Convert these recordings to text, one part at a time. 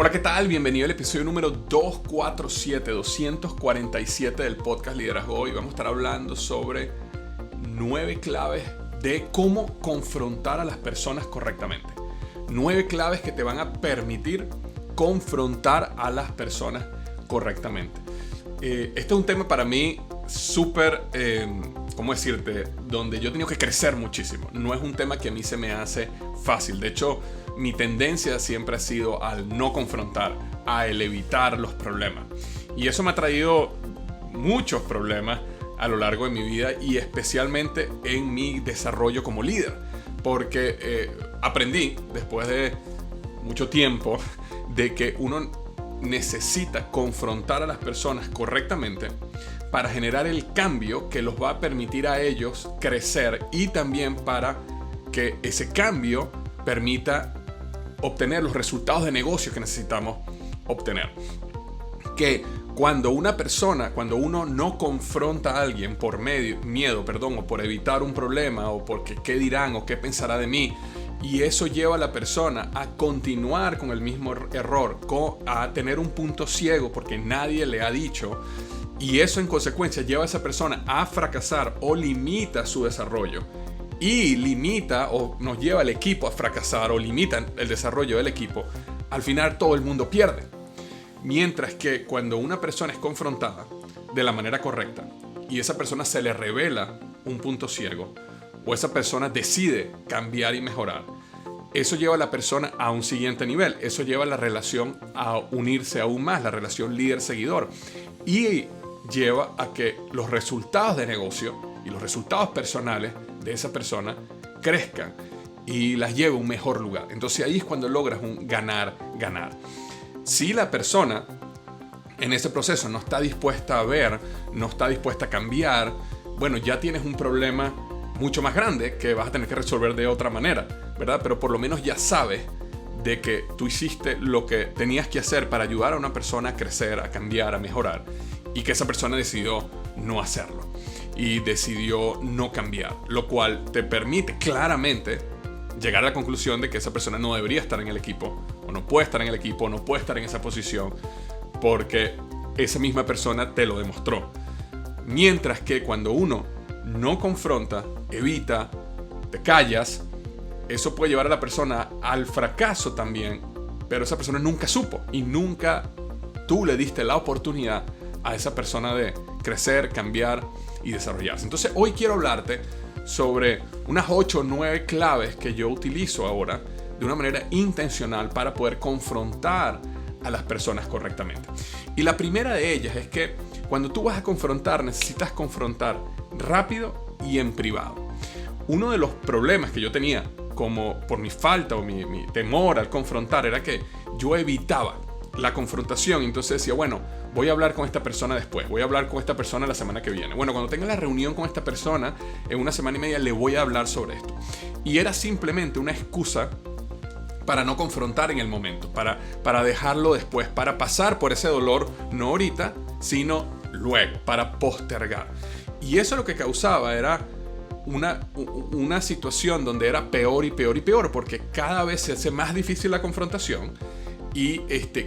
Hola, ¿qué tal? Bienvenido al episodio número 247 del podcast Liderazgo. Hoy vamos a estar hablando sobre 9 claves de cómo confrontar a las personas correctamente. 9 claves que te van a permitir confrontar a las personas correctamente. Este es un tema para mí súper, ¿cómo decirte? Donde yo he tenido que crecer muchísimo. No es un tema que a mí se me hace fácil. De hecho, mi tendencia siempre ha sido al no confrontar, a evitar los problemas. Y eso me ha traído muchos problemas a lo largo de mi vida y especialmente en mi desarrollo como líder. Porque aprendí después de mucho tiempo de que uno necesita confrontar a las personas correctamente para generar el cambio que los va a permitir a ellos crecer y también para que ese cambio permita obtener los resultados de negocio que necesitamos obtener. Que cuando uno no confronta a alguien por miedo, o por evitar un problema, o porque qué dirán o qué pensará de mí, y eso lleva a la persona a continuar con el mismo error, a tener un punto ciego porque nadie le ha dicho, y eso en consecuencia lleva a esa persona a fracasar o limita su desarrollo, y limita o nos lleva al equipo a fracasar o limita el desarrollo del equipo, al final todo el mundo pierde. Mientras que cuando una persona es confrontada de la manera correcta y esa persona se le revela un punto ciego o esa persona decide cambiar y mejorar, eso lleva a la persona a un siguiente nivel. Eso lleva a la relación a unirse aún más, la relación líder-seguidor, y lleva a que los resultados de negocio y los resultados personales de esa persona crezcan y las lleve a un mejor lugar. Entonces ahí es cuando logras un ganar-ganar. Si la persona en ese proceso no está dispuesta a ver, no está dispuesta a cambiar, bueno, ya tienes un problema mucho más grande que vas a tener que resolver de otra manera, ¿verdad? Pero por lo menos ya sabes de que tú hiciste lo que tenías que hacer para ayudar a una persona a crecer, a cambiar, a mejorar, y que esa persona decidió no hacerlo y decidió no cambiar, lo cual te permite claramente llegar a la conclusión de que esa persona no debería estar en el equipo, o no puede estar en el equipo, o no puede estar en esa posición, porque esa misma persona te lo demostró. Mientras que cuando uno no confronta, evita, te callas, eso puede llevar a la persona al fracaso también, pero esa persona nunca supo y nunca tú le diste la oportunidad a esa persona de crecer, cambiar y desarrollarse. Entonces hoy quiero hablarte sobre unas 8 o 9 claves que yo utilizo ahora de una manera intencional para poder confrontar a las personas correctamente. Y la primera de ellas es que cuando tú vas a confrontar, necesitas confrontar rápido y en privado. Uno de los problemas que yo tenía como por mi falta o mi temor al confrontar era que yo evitaba la confrontación. Entonces decía, bueno, voy a hablar con esta persona después, voy a hablar con esta persona la semana que viene. Bueno, cuando tenga la reunión con esta persona, en una semana y media le voy a hablar sobre esto. Y era simplemente una excusa para no confrontar en el momento, para dejarlo después, para pasar por ese dolor, no ahorita, sino luego, para postergar. Y eso lo que causaba era una situación donde era peor y peor y peor, porque cada vez se hace más difícil la confrontación y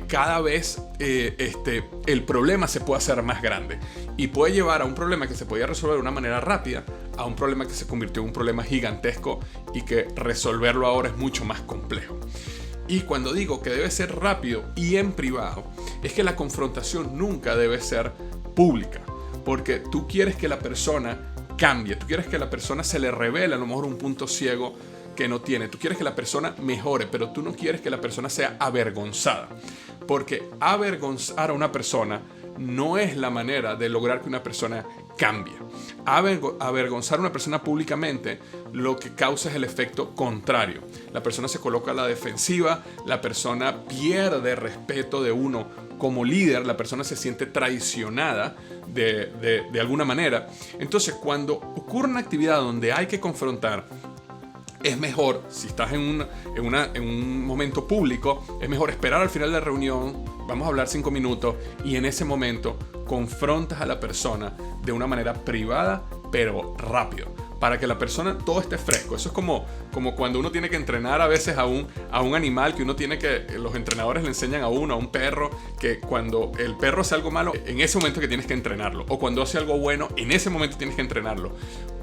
cada vez el problema se puede hacer más grande y puede llevar a un problema que se podía resolver de una manera rápida a un problema que se convirtió en un problema gigantesco y que resolverlo ahora es mucho más complejo. Y cuando digo que debe ser rápido y en privado, es que la confrontación nunca debe ser pública, porque tú quieres que la persona cambie, tú quieres que la persona se le revele a lo mejor un punto ciego que no tiene, tú quieres que la persona mejore, pero tú no quieres que la persona sea avergonzada, porque avergonzar a una persona no es la manera de lograr que una persona cambie. Avergonzar a una persona públicamente lo que causa es el efecto contrario. La persona se coloca a la defensiva, la persona pierde respeto de uno como líder, la persona se siente traicionada de alguna manera. Entonces, cuando ocurre una actividad donde hay que confrontar, es mejor, si estás en un momento público, es mejor esperar al final de la reunión, vamos a hablar 5 minutos, y en ese momento confrontas a la persona de una manera privada, pero rápido. para que la persona todo esté fresco. Eso es como cuando uno tiene que entrenar a veces a un animal, que uno tiene que, los entrenadores le enseñan a un perro, que cuando el perro hace algo malo, en ese momento que tienes que entrenarlo, o cuando hace algo bueno, en ese momento tienes que entrenarlo,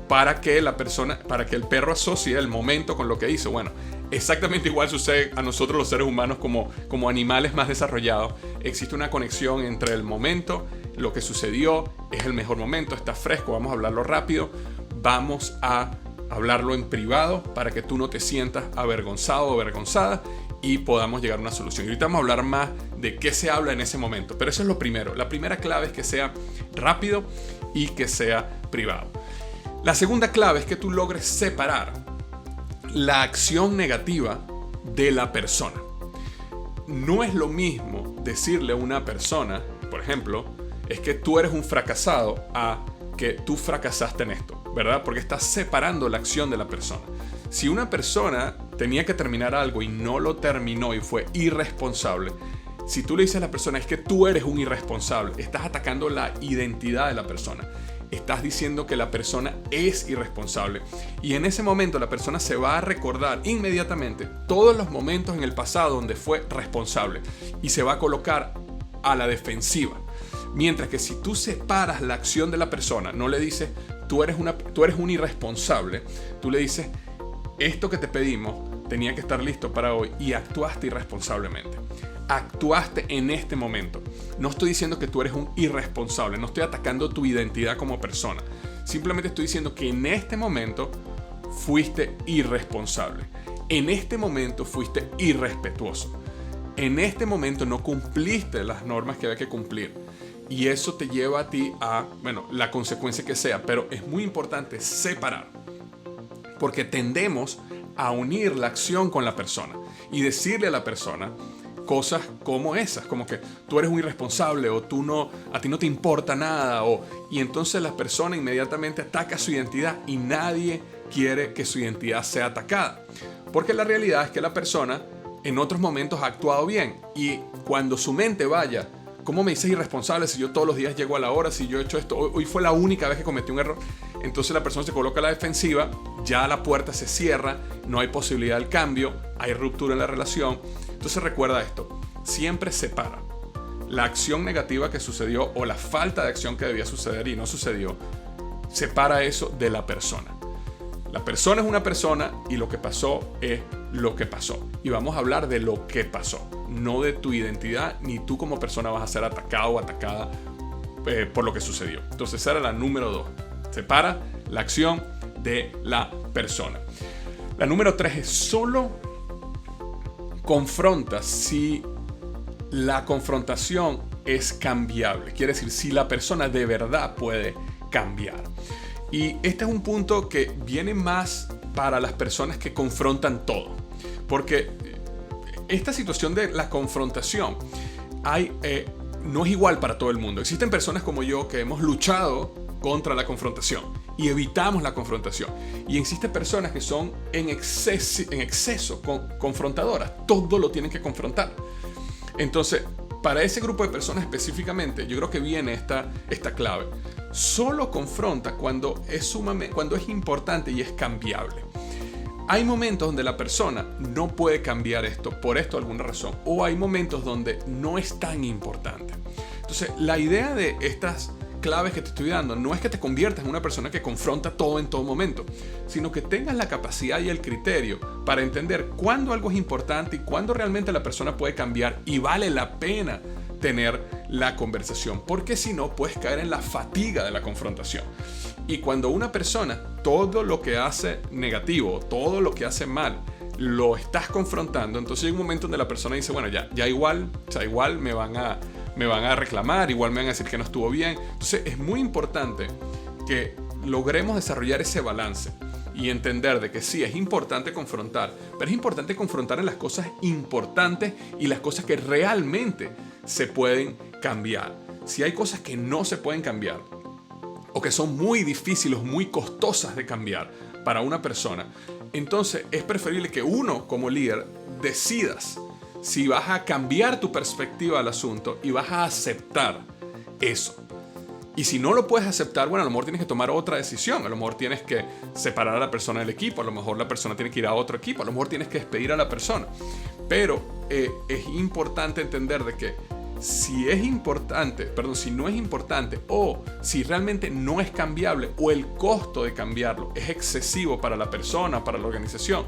para que el perro asocie el momento con lo que hizo. Bueno, exactamente igual sucede a nosotros los seres humanos como animales más desarrollados. Existe una conexión entre el momento, lo que sucedió, es el mejor momento, está fresco, vamos a hablarlo rápido, vamos a hablarlo en privado para que tú no te sientas avergonzado o avergonzada y podamos llegar a una solución. Y ahorita vamos a hablar más de qué se habla en ese momento, pero eso es lo primero. La primera clave es que sea rápido y que sea privado. La segunda clave es que tú logres separar la acción negativa de la persona. No es lo mismo decirle a una persona, por ejemplo, es que tú eres un fracasado, a que tú fracasaste en esto, ¿verdad? Porque estás separando la acción de la persona. Si una persona tenía que terminar algo y no lo terminó y fue irresponsable, si tú le dices a la persona es que tú eres un irresponsable, estás atacando la identidad de la persona. Estás diciendo que la persona es irresponsable. Y en ese momento la persona se va a recordar inmediatamente todos los momentos en el pasado donde fue responsable y se va a colocar a la defensiva. Mientras que si tú separas la acción de la persona, no le dices tú eres un irresponsable, tú le dices esto que te pedimos tenía que estar listo para hoy y actuaste irresponsablemente. Actuaste en este momento. No estoy diciendo que tú eres un irresponsable, no estoy atacando tu identidad como persona. Simplemente estoy diciendo que en este momento fuiste irresponsable. En este momento fuiste irrespetuoso. En este momento no cumpliste las normas que había que cumplir. Y eso te lleva a ti a, la consecuencia que sea. Pero es muy importante separar. Porque tendemos a unir la acción con la persona. Y decirle a la persona cosas como esas, como que tú eres un irresponsable o a ti no te importa nada, y entonces la persona inmediatamente ataca su identidad y nadie quiere que su identidad sea atacada, porque la realidad es que la persona en otros momentos ha actuado bien y cuando su mente vaya, ¿cómo me dices irresponsable si yo todos los días llego a la hora, si yo he hecho esto, hoy fue la única vez que cometí un error? Entonces la persona se coloca a la defensiva, ya la puerta se cierra, no hay posibilidad del cambio, hay ruptura en la relación. Entonces recuerda esto, siempre separa la acción negativa que sucedió o la falta de acción que debía suceder y no sucedió. Separa eso de la persona. La persona es una persona y lo que pasó es lo que pasó. Y vamos a hablar de lo que pasó, no de tu identidad, ni tú como persona vas a ser atacado o atacada por lo que sucedió. Entonces esa era la número 2. Separa la acción de la persona. La número 3 es solo confronta si la confrontación es cambiable. Quiere decir, si la persona de verdad puede cambiar. Y este es un punto que viene más para las personas que confrontan todo. Porque esta situación de la confrontación no es igual para todo el mundo. Existen personas como yo que hemos luchado contra la confrontación y evitamos la confrontación. Y existen personas que son en exceso confrontadoras. Todo lo tienen que confrontar. Entonces, para ese grupo de personas específicamente, yo creo que viene esta clave. Solo confronta cuando es importante y es cambiable. Hay momentos donde la persona no puede cambiar esto por alguna razón, o hay momentos donde no es tan importante. Entonces, la idea de estas claves que te estoy dando no es que te conviertas en una persona que confronta todo en todo momento, sino que tengas la capacidad y el criterio para entender cuándo algo es importante y cuándo realmente la persona puede cambiar y vale la pena tener la conversación, porque si no puedes caer en la fatiga de la confrontación. Y cuando una persona todo lo que hace negativo, todo lo que hace mal, lo estás confrontando, entonces hay un momento donde la persona dice, bueno, ya igual me van a reclamar, igual me van a decir que no estuvo bien. Entonces es muy importante que logremos desarrollar ese balance y entender de que sí, es importante confrontar, pero es importante confrontar en las cosas importantes y las cosas que realmente se pueden cambiar. Si hay cosas que no se pueden cambiar o que son muy difíciles, muy costosas de cambiar para una persona, entonces es preferible que uno como líder decidas si vas a cambiar tu perspectiva al asunto y vas a aceptar eso. Y si no lo puedes aceptar, bueno, a lo mejor tienes que tomar otra decisión. A lo mejor tienes que separar a la persona del equipo. A lo mejor la persona tiene que ir a otro equipo. A lo mejor tienes que despedir a la persona. Pero es importante entender de que si no es importante o si realmente no es cambiable o el costo de cambiarlo es excesivo para la persona, para la organización,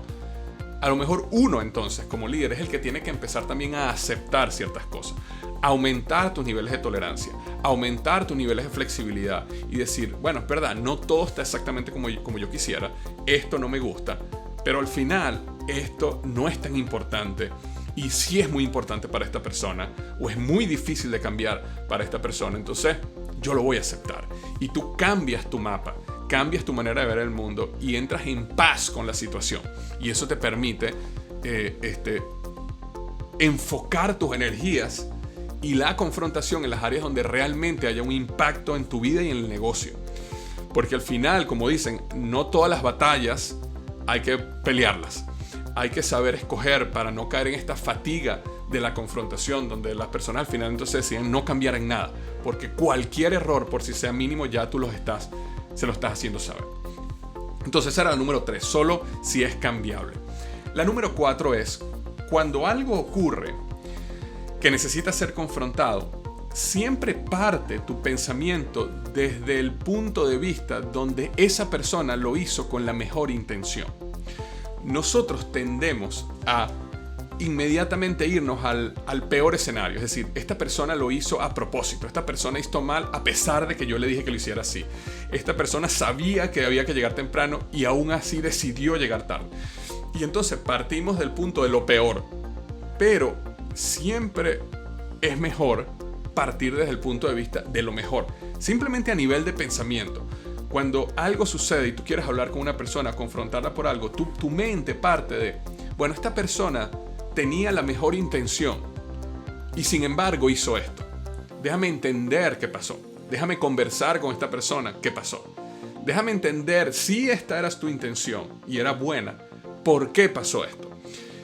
a lo mejor uno entonces como líder es el que tiene que empezar también a aceptar ciertas cosas, aumentar tus niveles de tolerancia, aumentar tus niveles de flexibilidad y decir, bueno, es verdad, no todo está exactamente como yo quisiera, esto no me gusta, pero al final esto no es tan importante. Y si es muy importante para esta persona o es muy difícil de cambiar para esta persona, entonces yo lo voy a aceptar. Y tú cambias tu mapa, cambias tu manera de ver el mundo y entras en paz con la situación. Y eso te permite enfocar tus energías y la confrontación en las áreas donde realmente haya un impacto en tu vida y en el negocio. Porque al final, como dicen, no todas las batallas hay que pelearlas. Hay que saber escoger para no caer en esta fatiga de la confrontación, donde las personas al final entonces deciden no cambiar en nada, porque cualquier error, por si sea mínimo, ya tú se lo estás haciendo saber. Entonces esa era la número 3, solo si es cambiable. La número 4 es, cuando algo ocurre que necesita ser confrontado, siempre parte tu pensamiento desde el punto de vista donde esa persona lo hizo con la mejor intención. Nosotros tendemos a inmediatamente irnos al peor escenario. Es decir, esta persona lo hizo a propósito. Esta persona hizo mal a pesar de que yo le dije que lo hiciera así. Esta persona sabía que había que llegar temprano y aún así decidió llegar tarde. Y entonces partimos del punto de lo peor. Pero siempre es mejor partir desde el punto de vista de lo mejor. Simplemente a nivel de pensamiento. Cuando algo sucede y tú quieres hablar con una persona, confrontarla por algo, tu mente parte de, bueno, esta persona tenía la mejor intención y sin embargo hizo esto. Déjame entender qué pasó. Déjame conversar con esta persona qué pasó. Déjame entender si esta era tu intención y era buena, ¿por qué pasó esto?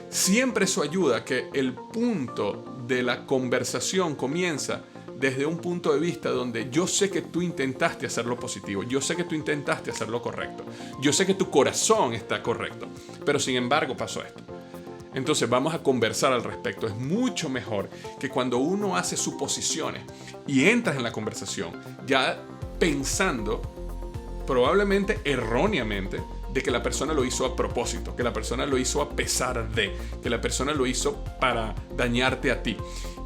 Siempre eso ayuda a que el punto de la conversación comienza desde un punto de vista donde yo sé que tú intentaste hacerlo positivo, yo sé que tú intentaste hacerlo correcto, yo sé que tu corazón está correcto, pero sin embargo pasó esto. Entonces vamos a conversar al respecto. Es mucho mejor que cuando uno hace suposiciones y entras en la conversación ya pensando, probablemente erróneamente, de que la persona lo hizo a propósito, que la persona lo hizo a pesar de, que la persona lo hizo para dañarte a ti.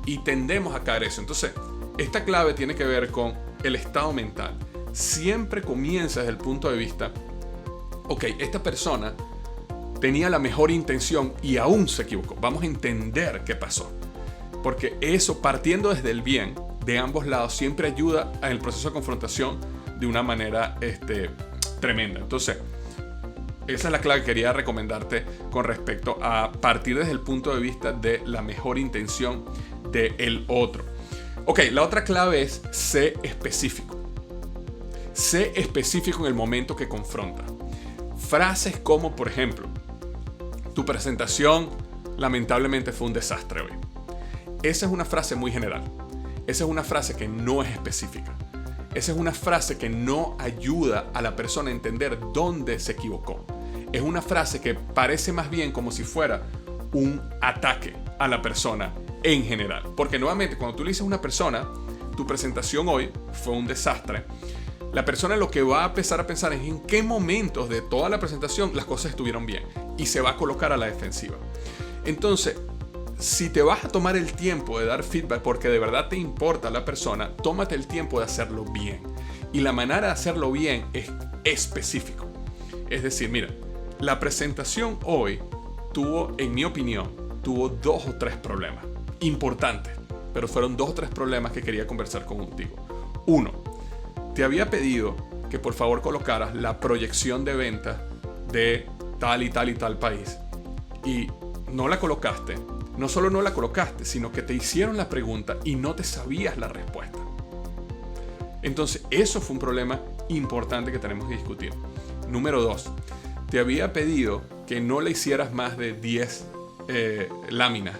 Y tendemos a caer eso. Entonces, esta clave tiene que ver con el estado mental. Siempre comienza desde el punto de vista, ok, esta persona tenía la mejor intención y aún se equivocó. Vamos a entender qué pasó. Porque eso, partiendo desde el bien de ambos lados, siempre ayuda en el proceso de confrontación de una manera tremenda. Entonces, esa es la clave que quería recomendarte con respecto a partir desde el punto de vista de la mejor intención del otro. Ok, la otra clave es sé específico. Sé específico en el momento que confronta. Frases como, por ejemplo, tu presentación lamentablemente fue un desastre hoy. Esa es una frase muy general. Esa es una frase que no es específica. Esa es una frase que no ayuda a la persona a entender dónde se equivocó. Es una frase que parece más bien como si fuera un ataque a la persona en general. Porque nuevamente, cuando tú le dices a una persona, tu presentación hoy fue un desastre, la persona lo que va a empezar a pensar es en qué momentos de toda la presentación las cosas estuvieron bien y se va a colocar a la defensiva. Entonces, si te vas a tomar el tiempo de dar feedback porque de verdad te importa la persona, tómate el tiempo de hacerlo bien. Y la manera de hacerlo bien es específico. Es decir, mira, la presentación hoy tuvo, en mi opinión, tuvo 2 o 3 problemas importantes, pero fueron 2 o 3 problemas que quería conversar contigo. 1, te había pedido que por favor colocaras la proyección de ventas de tal y tal y tal país y no la colocaste. No solo no la colocaste, sino que te hicieron la pregunta y no te sabías la respuesta. Entonces, eso fue un problema importante que tenemos que discutir. Número 2, te había pedido que no le hicieras más de 10 láminas,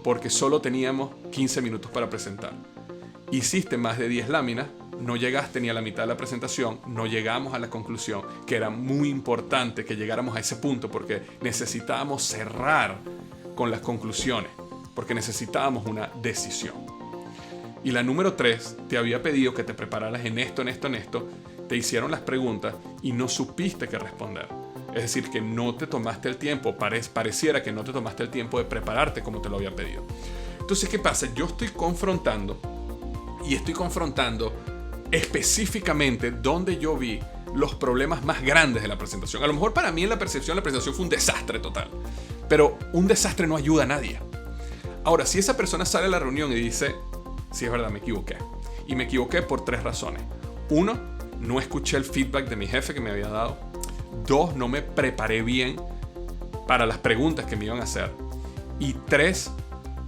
porque solo teníamos 15 minutos para presentar. Hiciste más de 10 láminas, no llegaste ni a la mitad de la presentación, no llegamos a la conclusión, que era muy importante que llegáramos a ese punto porque necesitábamos cerrar con las conclusiones, porque necesitábamos una decisión. Y la número 3, te había pedido que te prepararas en esto, te hicieron las preguntas y no supiste qué responder. Es decir, que no te tomaste el tiempo, pareciera que no te tomaste el tiempo de prepararte como te lo había pedido. Entonces, ¿qué pasa? Yo estoy confrontando específicamente donde yo vi los problemas más grandes de la presentación. A lo mejor para mí en la presentación fue un desastre total, pero un desastre no ayuda a nadie. Ahora, si esa persona sale a la reunión y dice, sí, es verdad, me equivoqué. Y me equivoqué por 3 razones. 1, no escuché el feedback de mi jefe que me había dado. 2, no me preparé bien para las preguntas que me iban a hacer. Y 3,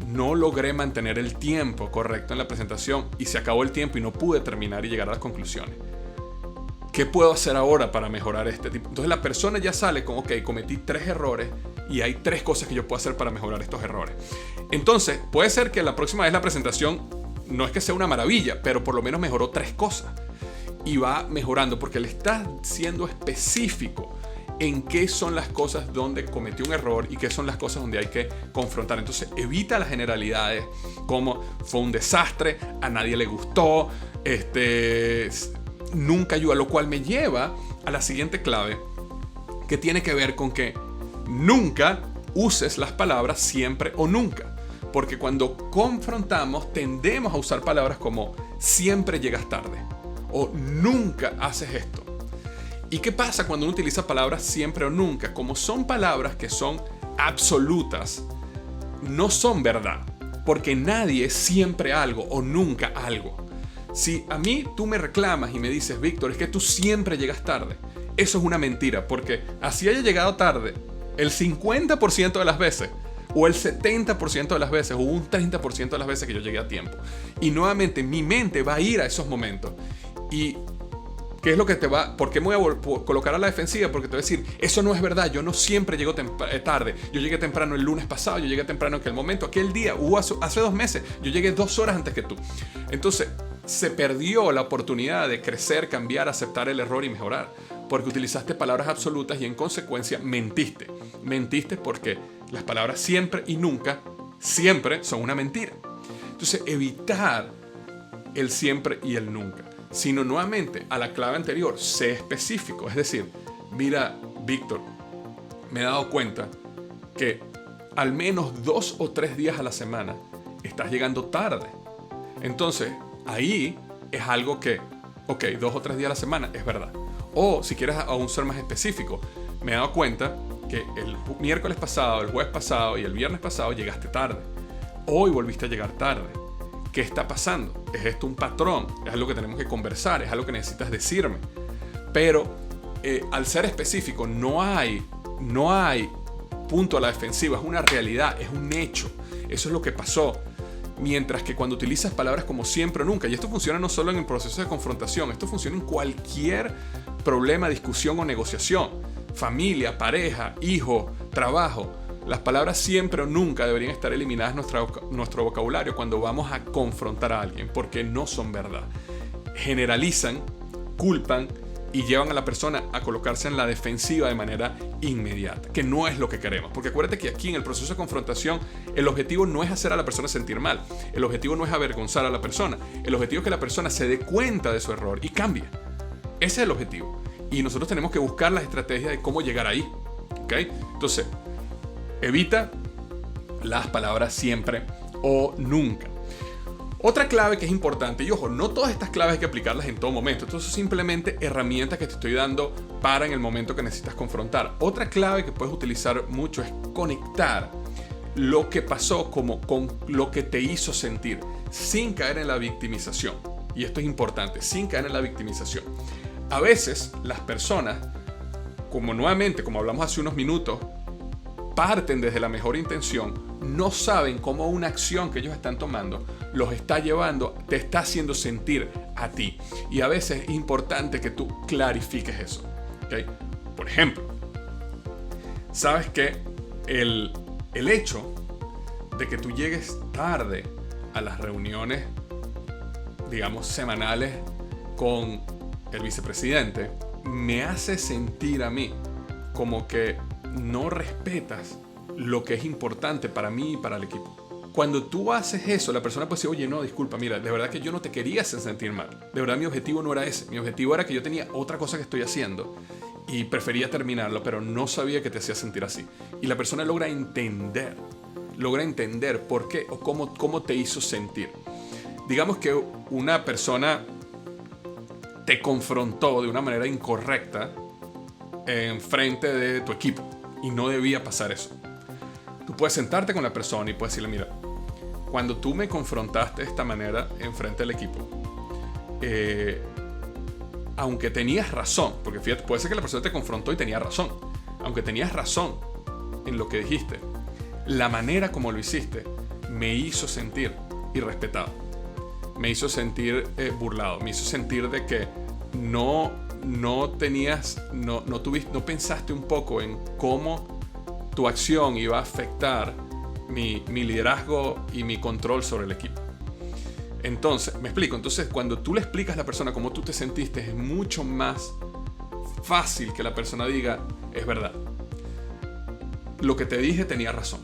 no logré mantener el tiempo correcto en la presentación y se acabó el tiempo y no pude terminar y llegar a las conclusiones. ¿Qué puedo hacer ahora para mejorar este tipo? Entonces la persona ya sale con, ok, cometí 3 errores y hay 3 cosas que yo puedo hacer para mejorar estos errores. Entonces, puede ser que la próxima vez la presentación no es que sea una maravilla, pero por lo menos mejoró 3 cosas. Y va mejorando porque le está siendo específico en qué son las cosas donde cometió un error y qué son las cosas donde hay que confrontar. Entonces evita las generalidades como fue un desastre, a nadie le gustó, nunca ayuda, lo cual me lleva a la siguiente clave que tiene que ver con que nunca uses las palabras siempre o nunca. Porque cuando confrontamos tendemos a usar palabras como siempre llegas tarde o nunca haces esto. ¿Y qué pasa cuando uno utiliza palabras siempre o nunca? Como son palabras que son absolutas, no son verdad. Porque nadie es siempre algo o nunca algo. Si a mí tú me reclamas y me dices, Víctor, es que tú siempre llegas tarde, eso es una mentira. Porque así haya llegado tarde el 50% de las veces, o el 70% de las veces, o un 30% de las veces que yo llegué a tiempo. Y nuevamente mi mente va a ir a esos momentos. Y ¿qué es lo que te va? ¿Por qué me voy a colocar a la defensiva? Porque te voy a decir, eso no es verdad, yo no siempre llego tarde. Yo llegué temprano el lunes pasado, yo llegué temprano en aquel momento, aquel día, hace 2 meses, yo llegué 2 horas antes que tú. Entonces, se perdió la oportunidad de crecer, cambiar, aceptar el error y mejorar. Porque utilizaste palabras absolutas y en consecuencia mentiste. Mentiste porque las palabras siempre y nunca, siempre son una mentira. Entonces, evitar el siempre y el nunca. Sino nuevamente a la clave anterior, sé específico. Es decir, mira, Víctor, me he dado cuenta que al menos 2 o 3 días a la semana estás llegando tarde. Entonces, ahí es algo que, ok, 2 o 3 días a la semana es verdad. O si quieres aún ser más específico, me he dado cuenta que el miércoles pasado, el jueves pasado y el viernes pasado llegaste tarde. Hoy volviste a llegar tarde. ¿Qué está pasando? ¿Es esto un patrón? Es algo que tenemos que conversar, es algo que necesitas decirme. Pero al ser específico no hay punto a la defensiva, es una realidad, es un hecho. Eso es lo que pasó. Mientras que cuando utilizas palabras como siempre o nunca, y esto funciona no solo en el proceso de confrontación, esto funciona en cualquier problema, discusión o negociación. Familia, pareja, hijo, trabajo. Las palabras siempre o nunca deberían estar eliminadas de nuestro vocabulario cuando vamos a confrontar a alguien, porque no son verdad. Generalizan, culpan y llevan a la persona a colocarse en la defensiva de manera inmediata, que no es lo que queremos. Porque acuérdate que aquí en el proceso de confrontación el objetivo no es hacer a la persona sentir mal, el objetivo no es avergonzar a la persona, el objetivo es que la persona se dé cuenta de su error y cambie. Ese es el objetivo. Y nosotros tenemos que buscar las estrategias de cómo llegar ahí. ¿Okay? Entonces, evita las palabras siempre o nunca. Otra clave que es importante, y ojo, no todas estas claves hay que aplicarlas en todo momento. Esto son simplemente herramientas que te estoy dando para en el momento que necesitas confrontar. Otra clave que puedes utilizar mucho es conectar lo que pasó con lo que te hizo sentir, sin caer en la victimización. Y esto es importante, sin caer en la victimización. A veces las personas, como hablamos hace unos minutos, parten desde la mejor intención, no saben cómo una acción que ellos están tomando los está llevando, te está haciendo sentir a ti. Y a veces es importante que tú clarifiques eso. ¿Okay? Por ejemplo, sabes que el hecho de que tú llegues tarde a las reuniones, digamos, semanales con el vicepresidente me hace sentir a mí como que no respetas lo que es importante para mí y para el equipo. Cuando tú haces eso, la persona puede decir, oye, no, disculpa, mira, de verdad que yo no te quería hacer sentir mal. De verdad mi objetivo no era ese. Mi objetivo era que yo tenía otra cosa que estoy haciendo y prefería terminarlo, pero no sabía que te hacía sentir así. Y la persona logra entender por qué o cómo te hizo sentir. Digamos que una persona te confrontó de una manera incorrecta en frente de tu equipo y no debía pasar eso. Tú puedes sentarte con la persona y puedes decirle, mira, cuando tú me confrontaste de esta manera en frente del equipo, aunque tenías razón, porque fíjate, puede ser que la persona te confrontó y tenía razón, aunque tenías razón en lo que dijiste, la manera como lo hiciste me hizo sentir irrespetado, me hizo sentir burlado, me hizo sentir de que no pensaste un poco en cómo tu acción iba a afectar mi liderazgo y mi control sobre el equipo. Entonces, me explico. Entonces, cuando tú le explicas a la persona cómo tú te sentiste, es mucho más fácil que la persona diga, es verdad. Lo que te dije tenía razón,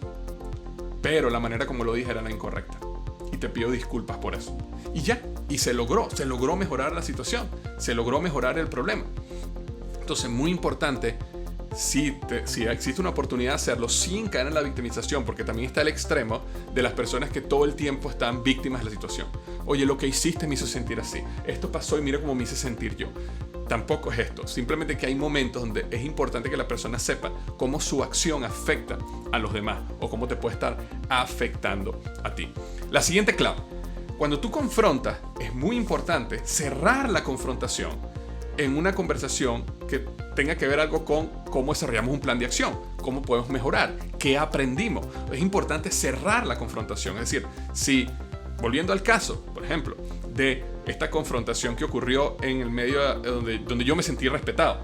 pero la manera como lo dije era la incorrecta. Y te pido disculpas por eso. Y ya, y se logró mejorar la situación, se logró mejorar el problema. Entonces, muy importante, si existe una oportunidad de hacerlo sin caer en la victimización, porque también está el extremo de las personas que todo el tiempo están víctimas de la situación. Oye, lo que hiciste me hizo sentir así, esto pasó y mira cómo me hice sentir yo. Tampoco es esto, simplemente que hay momentos donde es importante que la persona sepa cómo su acción afecta a los demás o cómo te puede estar afectando a ti. La siguiente clave: cuando tú confrontas, es muy importante cerrar la confrontación en una conversación que tenga que ver algo con cómo desarrollamos un plan de acción, cómo podemos mejorar, qué aprendimos. Es importante cerrar la confrontación. Es decir, si, volviendo al caso, por ejemplo, de esta confrontación que ocurrió en el medio donde yo me sentí respetado.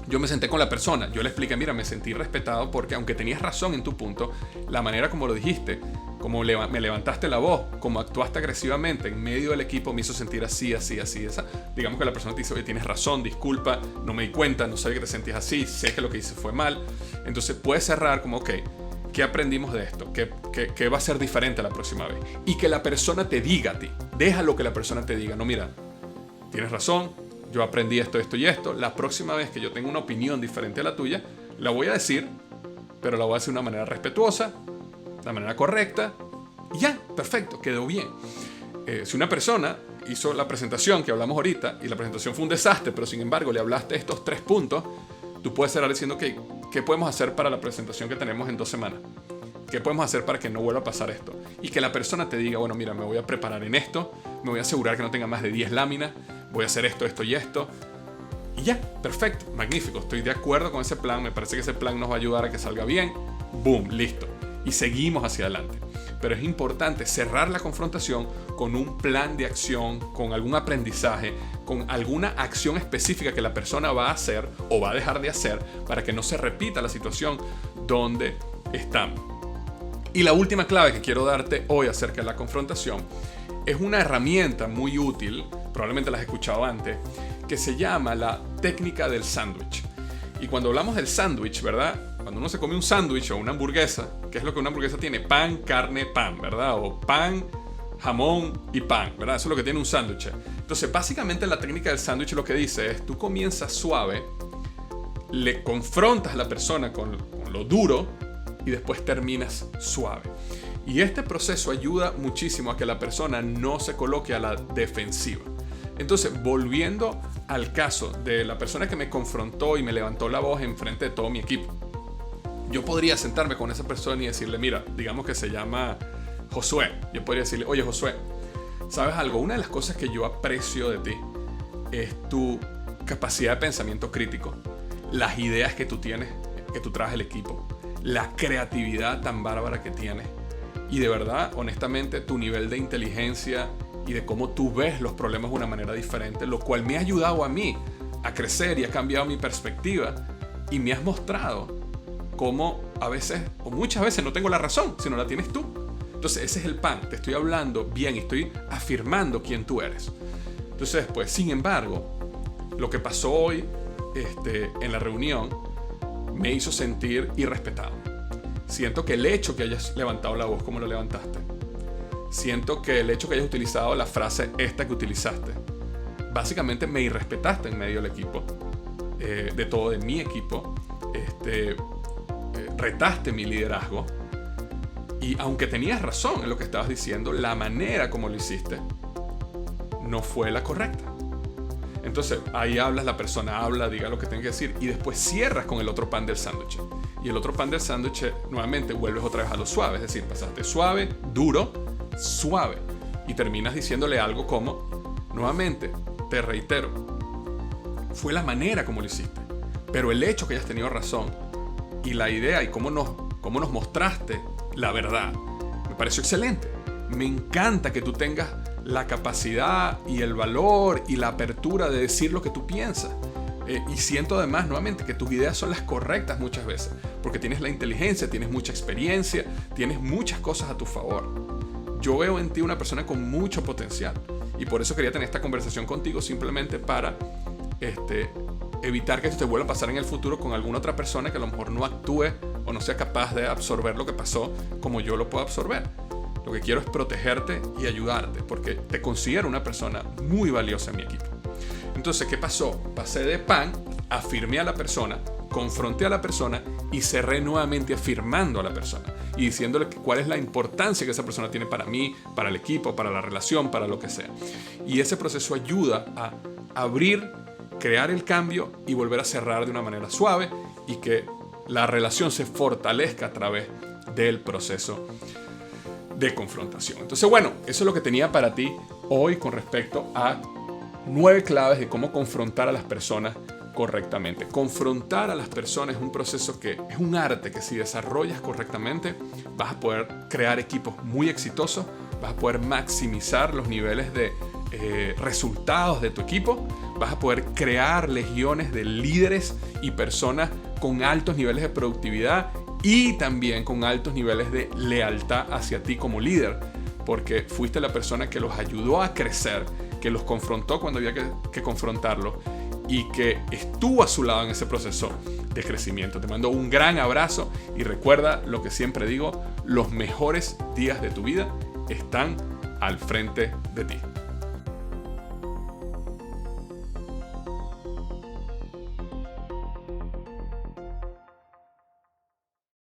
Yo me senté con la persona, yo le expliqué, mira, me sentí respetado porque aunque tenías razón en tu punto, la manera como lo dijiste, como me levantaste la voz, como actuaste agresivamente en medio del equipo, me hizo sentir así. Digamos que la persona te dice, oye, tienes razón, disculpa, no me di cuenta, no sabía que te sentías así, sé que lo que hice fue mal. Entonces puedes cerrar como, ok, ¿qué aprendimos de esto? ¿Qué va a ser diferente la próxima vez? Y que la persona te diga a ti, déjalo que la persona te diga, no, mira, tienes razón, yo aprendí esto y esto. La próxima vez que yo tenga una opinión diferente a la tuya, la voy a decir, pero la voy a decir de una manera respetuosa, de una manera correcta. Y ya, perfecto, quedó bien. Si una persona hizo la presentación que hablamos ahorita y la presentación fue un desastre, pero sin embargo le hablaste estos 3 puntos, tú puedes cerrar diciendo que ¿qué podemos hacer para la presentación que tenemos en 2 semanas? ¿Qué podemos hacer para que no vuelva a pasar esto? Y que la persona te diga, bueno, mira, me voy a preparar en esto, me voy a asegurar que no tenga más de 10 láminas, voy a hacer esto y esto. Y ya, perfecto, magnífico, estoy de acuerdo con ese plan, me parece que ese plan nos va a ayudar a que salga bien. Boom, listo. Y seguimos hacia adelante. Pero es importante cerrar la confrontación con un plan de acción, con algún aprendizaje, con alguna acción específica que la persona va a hacer o va a dejar de hacer para que no se repita la situación donde estamos. Y la última clave que quiero darte hoy acerca de la confrontación es una herramienta muy útil, probablemente la has escuchado antes, que se llama la técnica del sándwich. Y cuando hablamos del sándwich, ¿verdad? Cuando uno se come un sándwich o una hamburguesa, ¿qué es lo que una hamburguesa tiene? Pan, carne, pan, ¿verdad? O pan, jamón y pan, ¿verdad? Eso es lo que tiene un sándwich. Entonces, básicamente la técnica del sándwich lo que dice es, tú comienzas suave, le confrontas a la persona con lo duro y después terminas suave. Y este proceso ayuda muchísimo a que la persona no se coloque a la defensiva. Entonces, volviendo al caso de la persona que me confrontó y me levantó la voz en frente de todo mi equipo, yo podría sentarme con esa persona y decirle, mira, digamos que se llama Josué. Yo podría decirle, oye Josué, ¿sabes algo? Una de las cosas que yo aprecio de ti es tu capacidad de pensamiento crítico, las ideas que tú tienes, que tú traes al equipo, la creatividad tan bárbara que tienes y de verdad, honestamente, tu nivel de inteligencia y de cómo tú ves los problemas de una manera diferente, lo cual me ha ayudado a mí a crecer y ha cambiado mi perspectiva y me has mostrado cómo a veces o muchas veces no tengo la razón, sino la tienes tú. Entonces ese es el pan, te estoy hablando bien y estoy afirmando quién tú eres. Entonces después, sin embargo, lo que pasó hoy en la reunión me hizo sentir irrespetado. Siento que el hecho que hayas levantado la voz como lo levantaste, siento que el hecho que hayas utilizado la frase esta que utilizaste, básicamente me irrespetaste en medio del equipo, de mi equipo, retaste mi liderazgo. Y aunque tenías razón en lo que estabas diciendo, la manera como lo hiciste no fue la correcta. Entonces ahí la persona habla, diga lo que tenga que decir, y después cierras con el otro pan del sándwich. Y el otro pan del sándwich, nuevamente vuelves otra vez a lo suave, es decir, pasaste suave, duro, suave, y terminas diciéndole algo como, nuevamente, te reitero, fue la manera como lo hiciste, pero el hecho que hayas tenido razón y la idea y cómo nos mostraste la verdad, me pareció excelente. Me encanta que tú tengas la capacidad y el valor y la apertura de decir lo que tú piensas. Y siento además, nuevamente, que tus ideas son las correctas muchas veces, porque tienes la inteligencia, tienes mucha experiencia, tienes muchas cosas a tu favor. Yo veo en ti una persona con mucho potencial y por eso quería tener esta conversación contigo, simplemente para evitar que esto te vuelva a pasar en el futuro con alguna otra persona que a lo mejor no actúe o no sea capaz de absorber lo que pasó como yo lo puedo absorber. Lo que quiero es protegerte y ayudarte, porque te considero una persona muy valiosa en mi equipo. Entonces, ¿qué pasó? Pasé de pan, afirmé a la persona, confronté a la persona y cerré nuevamente afirmando a la persona y diciéndole cuál es la importancia que esa persona tiene para mí, para el equipo, para la relación, para lo que sea. Y ese proceso ayuda a abrir, crear el cambio y volver a cerrar de una manera suave y que la relación se fortalezca a través del proceso de confrontación. Entonces, bueno, eso es lo que tenía para ti hoy con respecto a 9 claves de cómo confrontar a las personas correctamente. Confrontar a las personas es un proceso que es un arte que si desarrollas correctamente vas a poder crear equipos muy exitosos, vas a poder maximizar los niveles de resultados de tu equipo, vas a poder crear legiones de líderes y personas con altos niveles de productividad y también con altos niveles de lealtad hacia ti como líder, porque fuiste la persona que los ayudó a crecer, que los confrontó cuando había que confrontarlos y que estuvo a su lado en ese proceso de crecimiento. Te mando un gran abrazo y recuerda lo que siempre digo, los mejores días de tu vida están al frente de ti.